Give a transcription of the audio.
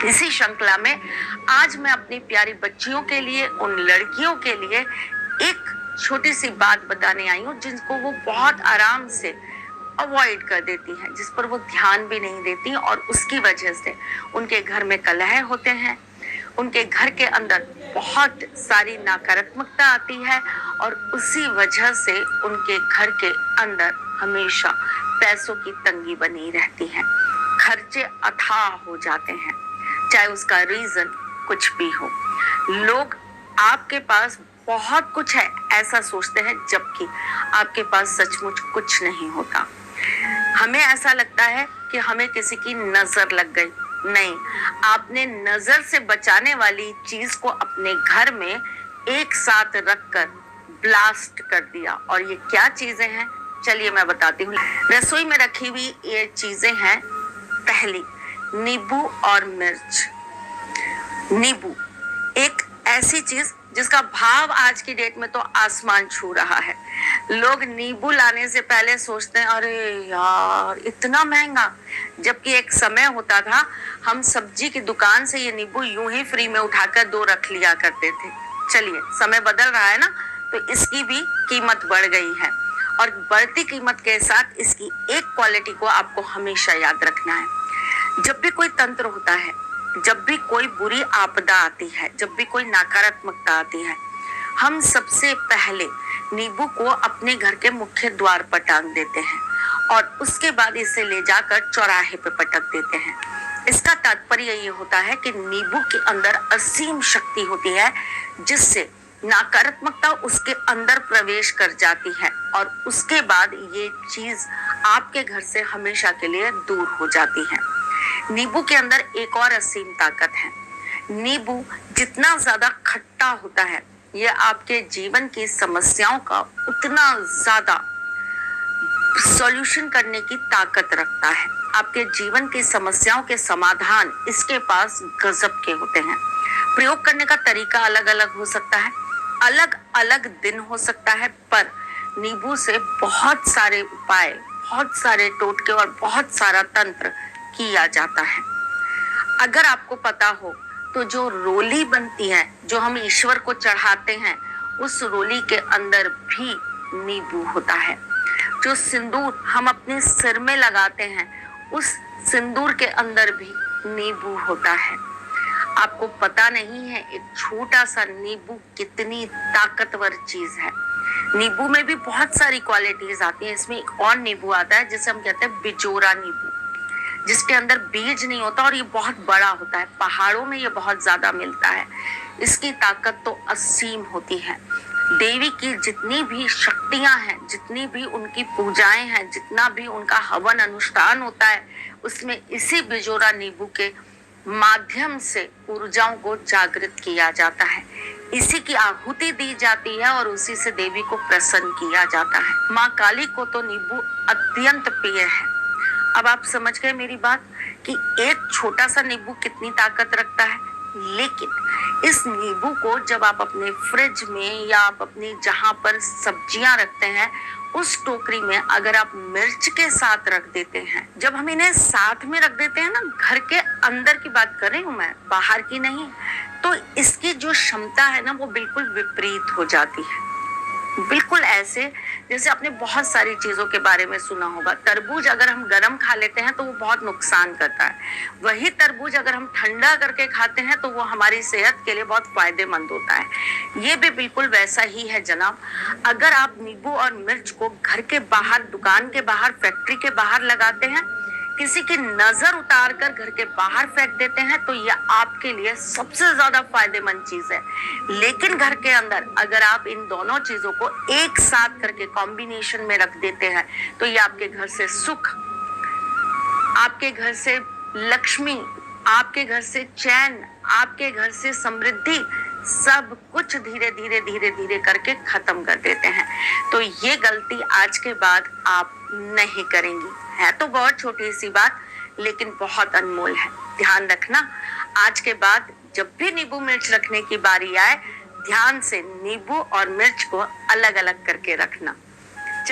इसी श्रृंखला में आज मैं अपनी प्यारी बच्चियों के लिए, उन लड़कियों के लिए एक छोटी सी बात बताने आई हूँ जिनको वो बहुत आराम से अवॉइड कर देती हैं, जिस पर वो ध्यान भी नहीं देती और उसकी वजह से उनके घर में कलह होते हैं, उनके घर के अंदर बहुत सारी नकारात्मकता आती है और उसी वजह से उनके घर के अंदर हमेशा पैसों की तंगी बनी रहती है। खर्चे अथाह हो जाते हैं, चाहे उसका रीजन कुछ भी हो। लोग आपके पास बहुत कुछ है ऐसा सोचते हैं, जबकि आपके पास सचमुच कुछ नहीं होता। हमें ऐसा लगता है कि हमें किसी की नजर लग गई। नहीं, आपने नजर से बचाने वाली चीज को अपने घर में एक साथ रखकर ब्लास्ट कर दिया। और ये क्या चीजें हैं, चलिए मैं बताती हूँ। रसोई में रखी हुई ये चीजें हैं। पहली, नींबू और मिर्च। नींबू एक ऐसी चीज जिसका भाव आज की डेट में तो आसमान छू रहा है। लोग नींबू लाने से पहले सोचते हैं अरे यार इतना महंगा, जबकि एक समय होता था हम सब्जी की दुकान से ये नींबू यूं ही फ्री में उठाकर 2 रख लिया करते थे। चलिए, समय बदल रहा है ना, तो इसकी भी कीमत बढ़ गई है और बढ़ती कीमत के साथ इसकी एक क्वालिटी को आपको हमेशा याद रखना है। जब भी कोई तंत्र होता है, जब भी कोई बुरी आपदा आती है, जब भी कोई नकारात्मकता आती है, हम सबसे पहले नींबू को अपने घर के मुख्य द्वार पर टांग देते हैं और उसके बाद इसे ले जाकर चौराहे पे पटक देते हैं। इसका तात्पर्य ये होता है कि नींबू के अंदर असीम शक्ति होती है, जिससे नकारात्मकता उसके अंदर प्रवेश कर जाती है और उसके बाद ये चीज आपके घर से हमेशा के लिए दूर हो जाती है। नींबू के अंदर एक और असीम ताकत है। नींबू जितना ज्यादा खट्टा होता है, यह आपके जीवन की समस्याओं का उतना ज्यादा सॉल्यूशन करने की ताकत रखता है। आपके जीवन की समस्याओं के समाधान इसके पास गजब के होते हैं। प्रयोग करने का तरीका अलग अलग हो सकता है, अलग अलग दिन हो सकता है, पर नींबू से बहुत सारे उपाय, बहुत सारे टोटके और बहुत सारा तंत्र किया जाता है। अगर आपको पता हो तो जो रोली बनती है, जो हम ईश्वर को चढ़ाते हैं, उस रोली के अंदर भी नींबू होता है। जो सिंदूर हम अपने सिर में लगाते हैं, उस सिंदूर के अंदर भी नींबू होता है। आपको पता नहीं है एक छोटा सा नींबू कितनी ताकतवर चीज है। नींबू में भी बहुत सारी क्वालिटीज आती हैं। इसमें एक और नींबू आता है जिसे हम कहते हैं बिजोरा नींबू, जिसके अंदर बीज नहीं होता और ये बहुत बड़ा होता है। पहाड़ों में ये बहुत ज्यादा मिलता है। इसकी ताकत तो असीम होती है। देवी की जितनी भी शक्तियां हैं, जितनी भी उनकी पूजाएं हैं, जितना भी उनका हवन अनुष्ठान होता है, उसमें इसी बिजोरा नींबू के माध्यम से ऊर्जाओं को जागृत किया जाता है। इसी की आहुति दी जाती है और उसी से देवी को प्रसन्न किया जाता है। माँ काली को तो नींबू अत्यंत प्रिय है। अब आप समझ गए मेरी बात कि एक छोटा सा नींबू कितनी ताकत रखता है। लेकिन इस नींबू को जब आप अपने फ्रिज में या आप अपनी जहां पर सब्जियां रखते हैं, उस टोकरी में अगर आप मिर्च के साथ रख देते हैं, जब हम इन्हें साथ में रख देते हैं ना, घर के अंदर की बात कर रही हूं मैं, बाहर की नहीं, तो इसकी जो क्षमता है ना, वो बिल्कुल विपरीत हो जाती है। बिल्कुल ऐसे जैसे आपने बहुत सारी चीजों के बारे में सुना होगा। तरबूज अगर हम गर्म खा लेते हैं तो वो बहुत नुकसान करता है। वही तरबूज अगर हम ठंडा करके खाते हैं तो वो हमारी सेहत के लिए बहुत फायदेमंद होता है। ये भी बिल्कुल वैसा ही है जनाब। अगर आप नींबू और मिर्च को घर के बाहर, दुकान के बाहर, फैक्ट्री के बाहर लगाते हैं, किसी की नजर उतार कर घर के बाहर फेंक देते हैं, तो यह आपके लिए सबसे ज्यादा फायदेमंद चीज है। लेकिन घर के अंदर अगर आप इन दोनों चीजों को एक साथ करके कॉम्बिनेशन में रख देते हैं, तो ये आपके घर से सुख, आपके घर से लक्ष्मी, आपके घर से चैन, आपके घर से समृद्धि, सब कुछ धीरे धीरे धीरे धीरे करके खत्म कर देते हैं। तो ये गलती आज के बाद आप नहीं करेंगी। है तो बहुत छोटी सी बात, लेकिन बहुत अनमोल है। ध्यान रखना, आज के बाद जब भी नींबू मिर्च रखने की बारी आए, ध्यान से नींबू और मिर्च को अलग अलग करके रखना।